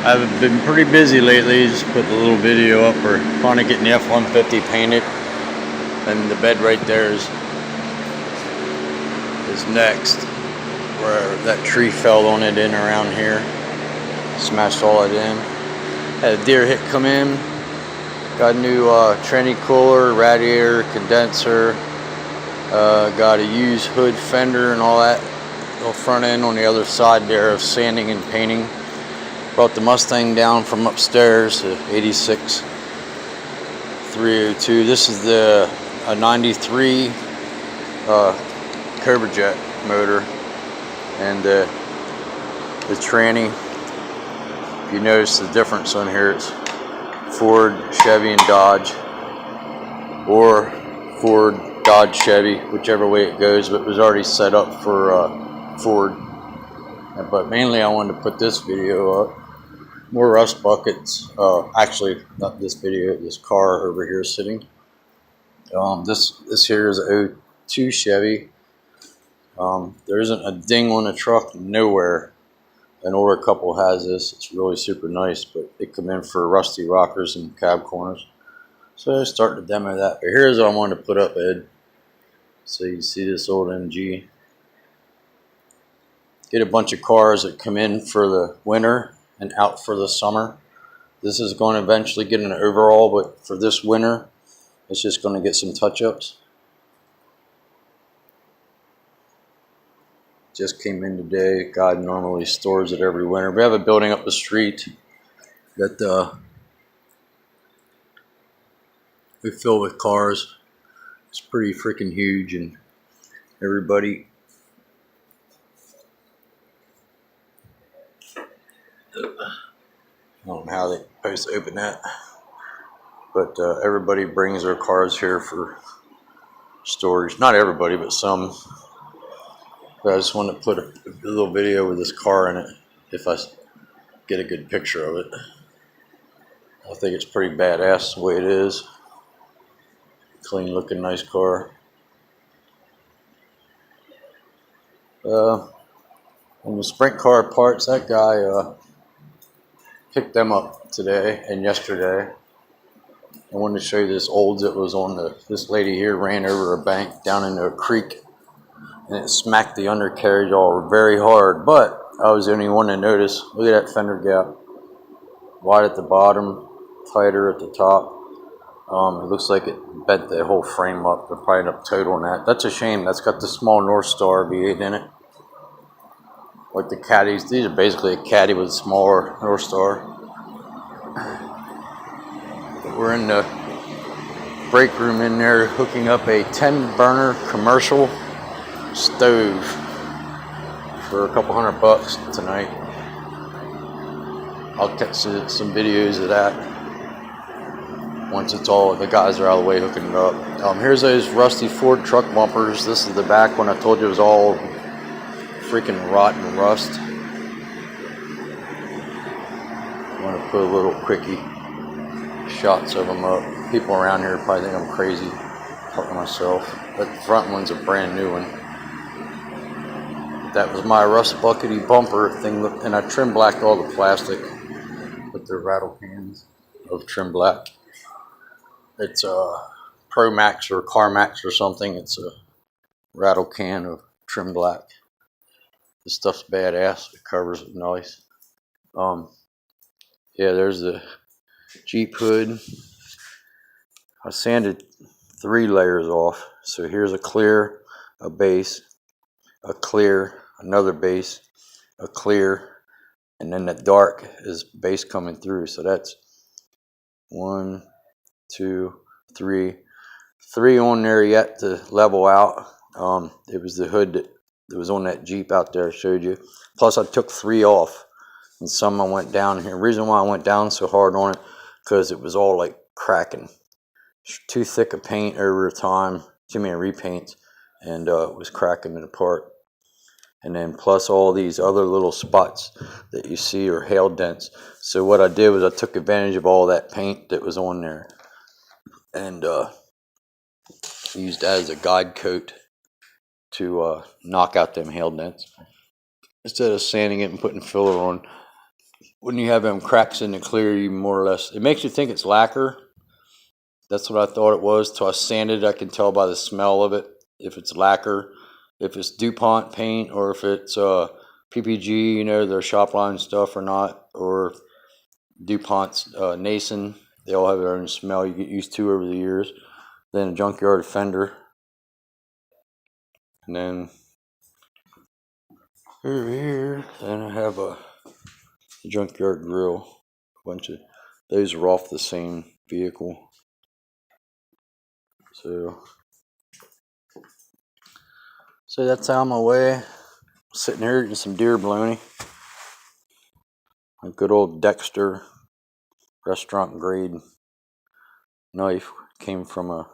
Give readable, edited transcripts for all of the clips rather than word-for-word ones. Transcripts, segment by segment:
I've been pretty busy lately. Just put a little video up. We're finally getting the F-150 painted, and the bed right there is next, where that tree fell on it in around here, smashed all it in. Had a deer hit come in. Got a new tranny cooler, radiator, condenser. Got a used hood fender and all that. Little front end on the other side there of sanding and painting. Brought the Mustang down from upstairs to 86 302. This is the 93 Cobra Jet motor, and the tranny. If you notice the difference on here, it's Ford, Chevy, and Dodge, or Ford, Dodge, Chevy, whichever way it goes, but it was already set up for Ford. But mainly I wanted to put this video up. More rust buckets. Actually, not this video, this car over here sitting. This here is a 02 Chevy. There isn't a ding on the truck nowhere. An older couple has this. It's really super nice, but it come in for rusty rockers and cab corners. So I started to demo that. But here's what I wanted to put up, Ed. So you can see this old MG. Get a bunch of cars that come in for the winter and out for the summer. This is going to eventually get an overhaul, but for this winter, it's just going to get some touch-ups. Just came in today. God normally stores it every winter. We have a building up the street that we fill with cars. It's pretty freaking huge, and everybody I don't know how they're supposed to open that, but everybody brings their cars here for storage. Not everybody, but some. But I just want to put a little video with this car in it, if I get a good picture of it. I think it's pretty badass the way it is. Clean looking, nice car. On the sprint car parts, that guy picked them up today and yesterday. I wanted to show you this Olds that was on this lady here ran over a bank down into a creek, and it smacked the undercarriage all very hard, but I was the only one to notice. Look at that fender gap. Wide at the bottom, tighter at the top. It looks like it bent the whole frame up. They're probably up total on that. That's a shame. That's got the small North Star V8 in it. Like the caddies. These are basically a caddy with a smaller North Star. We're in the break room in there hooking up a 10-burner commercial stove for a couple $100 tonight. I'll catch some videos of that once it's all, the guys are out of the way hooking it up. Here's those rusty Ford truck bumpers. This is the back one. I told you it was all freaking rotten rust. I'm going to put a little quickie shots of them up. People around here probably think I'm crazy talking to myself. But the front one's a brand new one. That was my rust buckety bumper thing, and I trim blacked all the plastic with the rattle cans of trim black. It's a Pro Max or CarMax or something. It's a rattle can of trim black. This stuff's badass. It covers it nice. Yeah, there's the Jeep hood. I sanded 3 layers off. So here's a clear, a base, a clear, another base, a clear, and then the dark is base coming through. So that's 1, 2, 3. 3 on there yet to level out. It was the hood that was on that Jeep out there I showed you. Plus I took 3 off, and some I went down here. The reason why I went down so hard on it, because it was all like cracking. Too thick of paint over time, too many repaints, and it was cracking it apart. And then plus all these other little spots that you see are hail dents. So what I did was I took advantage of all that paint that was on there, and used that as a guide coat to knock out them hail dents. Instead of sanding it and putting filler on, when you have them cracks in the clear, you more or less, it makes you think it's lacquer. That's what I thought it was till I sanded it. I can tell by the smell of it if it's lacquer, if it's DuPont paint, or if it's PPG, you know, their shop line stuff or not, or DuPont's Nason. They all have their own smell you get used to over the years. Then a junkyard fender. And then over here, then I have a junkyard grill. A bunch of those are off the same vehicle. So that's on my way. Sitting here eating some deer bologna. A good old Dexter restaurant grade knife. Came from a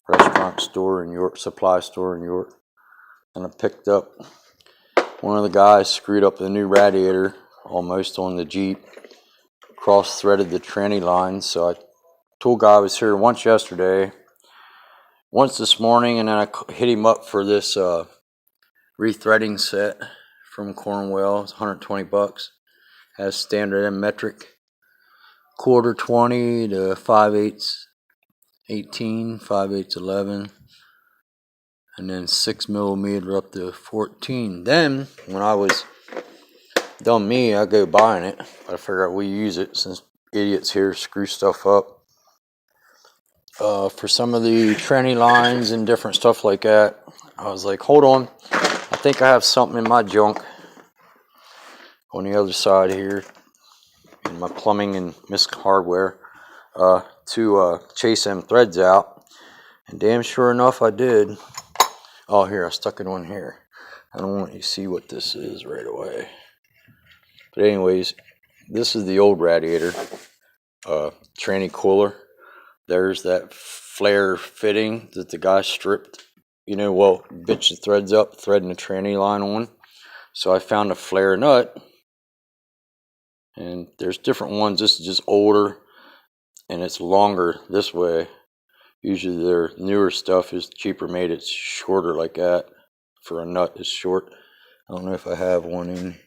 restaurant store in York, supply store in York. And I picked up, one of the guys screwed up the new radiator almost on the Jeep. Cross threaded the tranny line. So I tool guy was here once yesterday, once this morning, and then I hit him up for this rethreading set from Cornwell. It's $120. Has standard and metric, quarter 20 to 5/8 18, 5/8 11, and then 6mm up to 14. Then when I was done me, I go buying it. I figure out we use it since idiots here screw stuff up. For some of the tranny lines and different stuff like that, I was like, hold on, I think I have something in my junk on the other side here in my plumbing and Misk hardware to chase them threads out. And damn sure enough I did. Oh, here, I stuck it on here. I don't want you to see what this is right away. But anyways, this is the old radiator tranny cooler. There's that flare fitting that the guy stripped, you know, well, bitch the threads up, threading the tranny line on. So I found a flare nut, and there's different ones. This is just older, and it's longer this way. Usually their newer stuff is cheaper made. It's shorter like that. For a nut, it's short. I don't know if I have one in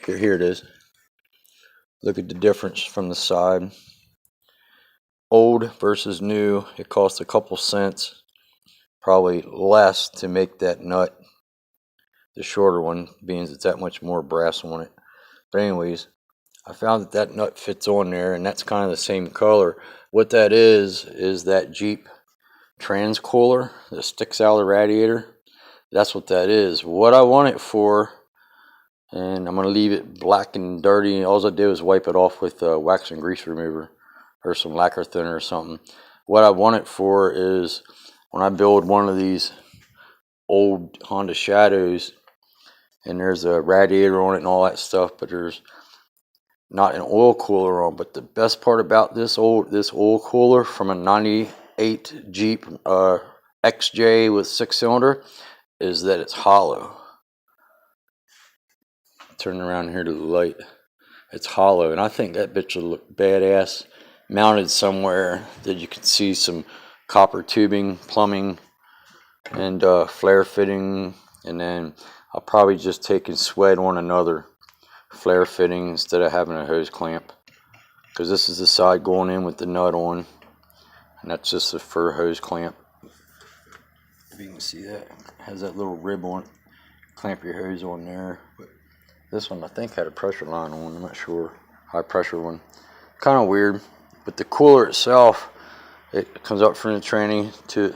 here. Here it is. Look at the difference from the side. Old versus new, it costs a couple cents, probably less to make that nut, the shorter one, being it's that much more brass on it. But anyways, I found that that nut fits on there, and that's kind of the same color. What that is that Jeep trans cooler that sticks out of the radiator. That's what that is. What I want it for, and I'm going to leave it black and dirty. All I did was wipe it off with wax and grease remover or some lacquer thinner or something. What I want it for is when I build one of these old Honda Shadows, and there's a radiator on it and all that stuff, but there's not an oil cooler on. But the best part about this oil cooler from a 98 Jeep XJ with 6-cylinder is that it's hollow. Turn around here to the light. It's hollow, and I think that bitch will look badass mounted somewhere that you can see some copper tubing, plumbing, and flare fitting. And then I'll probably just take and sweat on another flare fitting instead of having a hose clamp, because this is the side going in with the nut on, and that's just a fur hose clamp. If you can see that, it has that little rib on it. Clamp your hose on there. But this one I think had a pressure line on, I'm not sure. High pressure one. Kind of weird. But the cooler itself, it comes up from the tranny to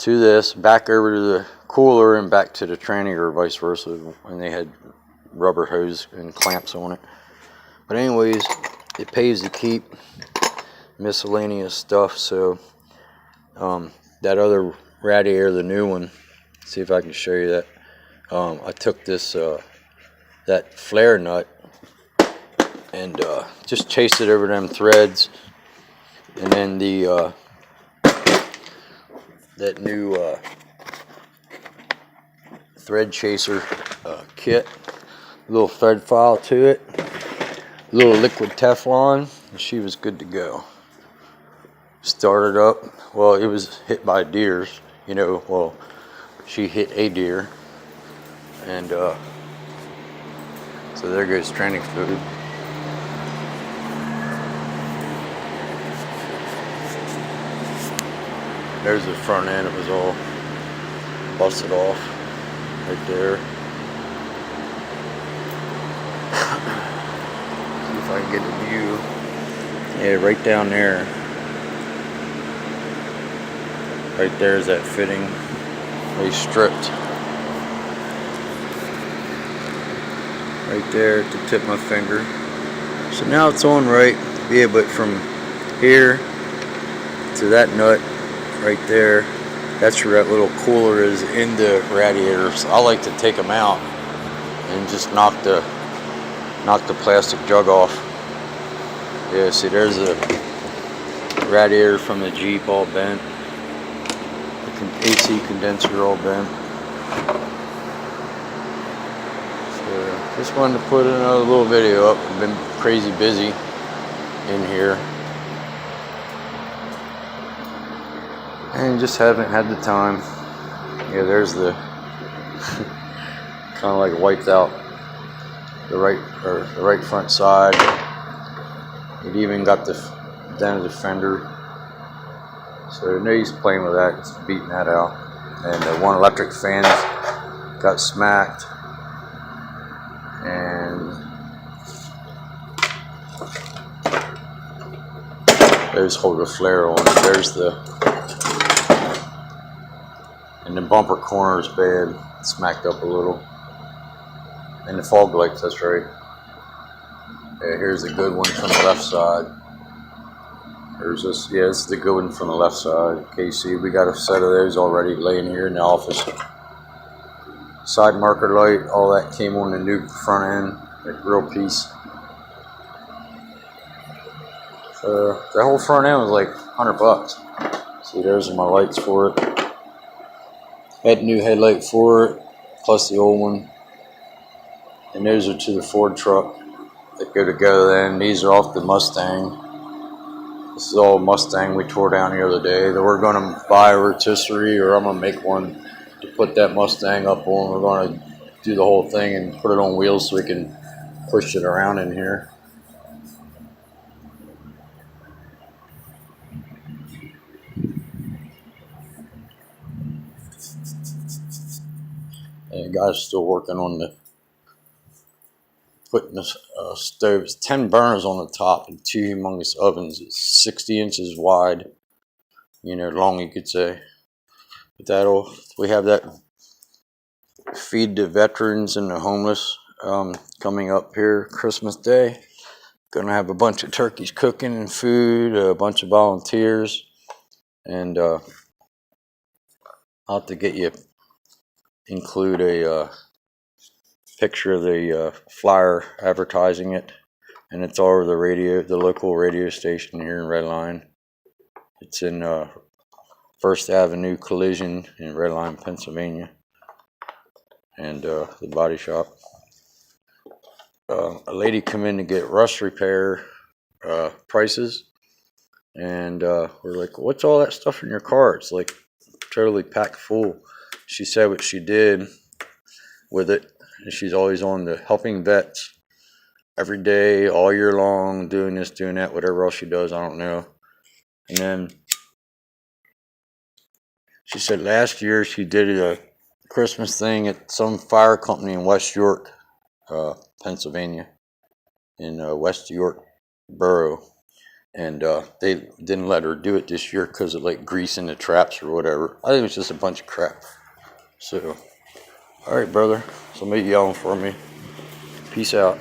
this, back over to the cooler and back to the tranny, or vice versa, and they had rubber hose and clamps on it. But anyways, it pays to keep miscellaneous stuff. So that other radiator, the new one, see if I can show you that. I took this that flare nut and just chased it over them threads, and then the that new thread chaser kit, little thread file to it, little liquid Teflon, and she was good to go. Started up, well, it was hit by deers, you know, well, she hit a deer, and so there goes training food. There's the front end. It was all busted off right there. See if I can get a view. Yeah, right down there. Right there is that fitting. They stripped. Right there at the tip of my finger. So now it's on right. Yeah, but from here to that nut right there, that's where that little cooler is in the radiator. So I like to take them out and just knock the plastic jug off. Yeah, see, there's a radiator from the Jeep all bent. The AC condenser all bent. So just wanted to put another little video up. I've been crazy busy in here and just haven't had the time. Yeah, there's the kind of like wiped out the right front side. It even got the dented the fender. So no use playing with that. It's beating that out. And the one electric fan got smacked. And there's hold the flare on. There's the, and the bumper corner is bad. It's smacked up a little. And the fog lights, that's right. Yeah, here's the good one from the left side. There's this, yeah, this is the good one from the left side. KC, we got a set of those already laying here in the office. Side marker light, all that came on the new front end, that grill piece. So the whole front end was like $100. See, those are my lights for it. Had a new headlight for it, plus the old one. And those are to the Ford truck that go together then. These are off the Mustang. This is all Mustang we tore down the other day. That we're going to buy a rotisserie, or I'm going to make one to put that Mustang up on. We're going to do the whole thing and put it on wheels so we can push it around in here. And the guy's still working on the putting the stoves. 10 burners on the top and 2 humongous ovens. It's 60 inches wide, you know, long you could say. But we have that feed the veterans and the homeless coming up here Christmas Day. Gonna have a bunch of turkeys cooking and food, a bunch of volunteers, and I'll have to get you include a picture of the flyer advertising it, and it's all over the radio, the local radio station here in Red Line. It's in First Avenue Collision in Red Line, Pennsylvania, and the body shop. A lady come in to get rust repair prices, and we're like, "What's all that stuff in your car?" It's like totally packed full. She said what she did with it. And she's always on the helping vets every day, all year long, doing this, doing that, whatever else she does, I don't know. And then she said last year she did a Christmas thing at some fire company in West York, Pennsylvania, in West York Borough. And they didn't let her do it this year because of like greasing the traps or whatever. I think it was just a bunch of crap. So, all right, brother. Somebody yelling for me. Peace out.